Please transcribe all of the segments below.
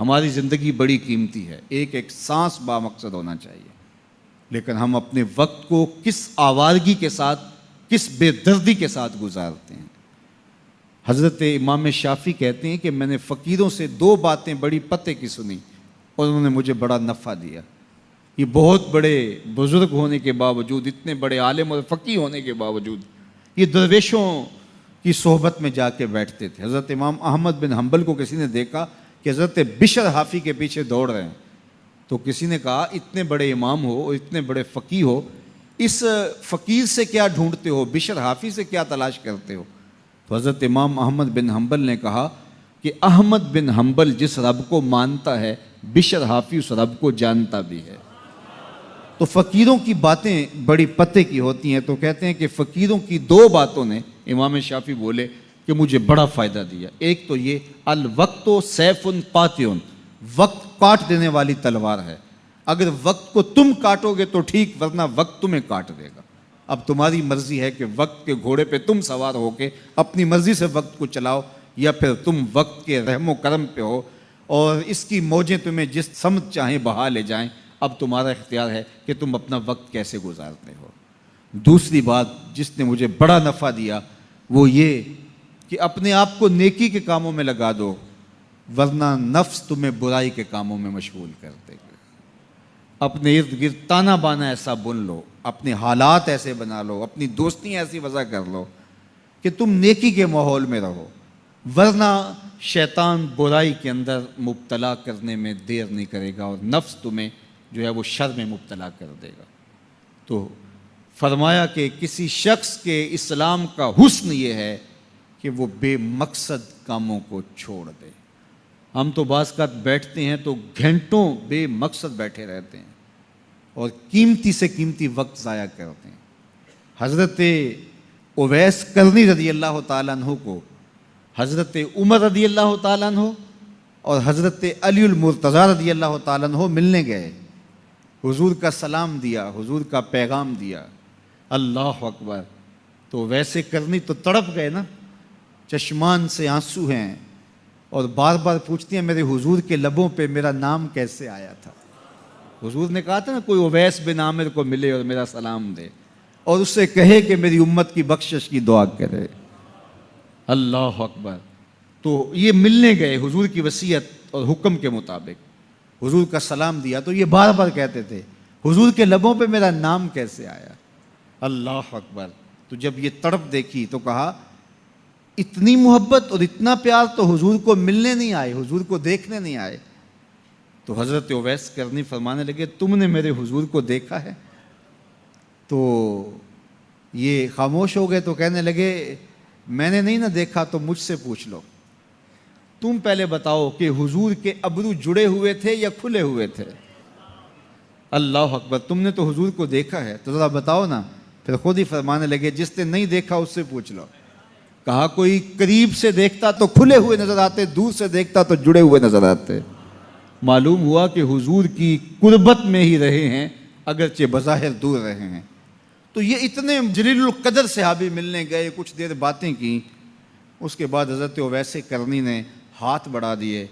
ہماری زندگی بڑی قیمتی ہے، ایک ایک سانس بامقصد ہونا چاہیے، لیکن ہم اپنے وقت کو کس آوارگی کے ساتھ، کس بے دردی کے ساتھ گزارتے ہیں۔ حضرت امام شافعی کہتے ہیں کہ میں نے فقیروں سے 2 باتیں بڑی پتے کی سنی اور انہوں نے مجھے بڑا نفع دیا۔ یہ بہت بڑے بزرگ ہونے کے باوجود، اتنے بڑے عالم اور فقیہ ہونے کے باوجود، یہ درویشوں کی صحبت میں جا کے بیٹھتے تھے۔ حضرت امام احمد بن حنبل کو کسی نے دیکھا کہ حضرت بشر حافی کے پیچھے دوڑ رہے ہیں، تو کسی نے کہا اتنے بڑے امام ہو اور اتنے بڑے فقیہ ہو، اس فقیر سے کیا ڈھونڈتے ہو، بشر حافی سے کیا تلاش کرتے ہو؟ تو حضرت امام احمد بن حنبل نے کہا کہ احمد بن حنبل جس رب کو مانتا ہے، بشر حافی اس رب کو جانتا بھی ہے۔ تو فقیروں کی باتیں بڑی پتے کی ہوتی ہیں، تو کہتے ہیں کہ فقیروں کی 2 باتوں نے، امام شافعی بولے، کہ مجھے بڑا فائدہ دیا۔ ایک تو یہ الوقت سیف قاطع، وقت کاٹ دینے والی تلوار ہے، اگر وقت کو تم کاٹو گے تو ٹھیک، ورنہ وقت تمہیں کاٹ دے گا۔ اب تمہاری مرضی ہے کہ وقت کے گھوڑے پہ تم سوار ہو کے اپنی مرضی سے وقت کو چلاؤ، یا پھر تم وقت کے رحم و کرم پہ ہو اور اس کی موجیں تمہیں جس سمت چاہیں بہا لے جائیں۔ اب تمہارا اختیار ہے کہ تم اپنا وقت کیسے گزارتے ہو۔ دوسری بات جس نے مجھے بڑا نفع دیا وہ یہ کہ اپنے آپ کو نیکی کے کاموں میں لگا دو، ورنہ نفس تمہیں برائی کے کاموں میں مشغول کر دے گا۔ اپنے ارد گرد تانا بانا ایسا بن لو، اپنے حالات ایسے بنا لو، اپنی دوستی ایسی وضع کر لو کہ تم نیکی کے ماحول میں رہو، ورنہ شیطان برائی کے اندر مبتلا کرنے میں دیر نہیں کرے گا اور نفس تمہیں جو ہے وہ شر میں مبتلا کر دے گا۔ تو فرمایا کہ کسی شخص کے اسلام کا حسن یہ ہے کہ وہ بے مقصد کاموں کو چھوڑ دے۔ ہم تو بعض اوقات بیٹھتے ہیں تو گھنٹوں بے مقصد بیٹھے رہتے ہیں اور قیمتی سے قیمتی وقت ضائع کرتے ہیں۔ حضرت اویس کرنی رضی اللہ تعالیٰ عنہ کو حضرت عمر رضی اللہ تعالیٰ عنہ اور حضرت علی المرتضیٰ رضی اللہ تعالیٰ عنہ ملنے گئے، حضور کا سلام دیا، حضور کا پیغام دیا، اللہ اکبر۔ تو ویسے کرنی تو تڑپ گئے نا، چشمان سے آنسو ہیں اور بار بار پوچھتی ہیں میرے حضور کے لبوں پہ میرا نام کیسے آیا تھا۔ حضور نے کہا تھا نا کوئی اویس بن عامر کو ملے اور میرا سلام دے اور اس سے کہے کہ میری امت کی بخشش کی دعا کرے، اللہ اکبر۔ تو یہ ملنے گئے حضور کی وصیت اور حکم کے مطابق، حضور کا سلام دیا، تو یہ بار بار کہتے تھے حضور کے لبوں پہ میرا نام کیسے آیا، اللہ اکبر۔ تو جب یہ تڑپ دیکھی تو کہا اتنی محبت اور اتنا پیار تو حضور کو ملنے نہیں آئے، حضور کو دیکھنے نہیں آئے۔ تو حضرت اویس کرنی فرمانے لگے تم نے میرے حضور کو دیکھا ہے؟ تو یہ خاموش ہو گئے، تو کہنے لگے میں نے نہیں نہ دیکھا تو مجھ سے پوچھ لو، تم پہلے بتاؤ کہ حضور کے ابرو جڑے ہوئے تھے یا کھلے ہوئے تھے؟ اللہ اکبر، تم نے تو حضور کو دیکھا ہے تو ذرا بتاؤ نا۔ پھر خود ہی فرمانے لگے جس نے نہیں دیکھا اس سے پوچھ لو۔ کہا کوئی قریب سے دیکھتا تو کھلے ہوئے نظر آتے، دور سے دیکھتا تو جڑے ہوئے نظر آتے۔ معلوم ہوا کہ حضور کی قربت میں ہی رہے ہیں اگرچہ بظاہر دور رہے ہیں۔ تو یہ اتنے جلیل القدر صحابی ملنے گئے، کچھ دیر باتیں کی، اس کے بعد حضرت اویس کرنی نے ہاتھ بڑھا دیے،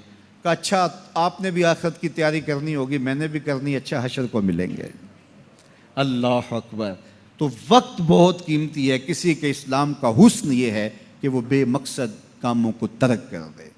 کہا اچھا آپ نے بھی آخرت کی تیاری کرنی ہوگی، میں نے بھی کرنی، اچھا حشر کو ملیں گے۔ اللہ اکبر۔ تو وقت بہت قیمتی ہے، کسی کے اسلام کا حسن یہ ہے کہ وہ بے مقصد کاموں کو ترک کر دے۔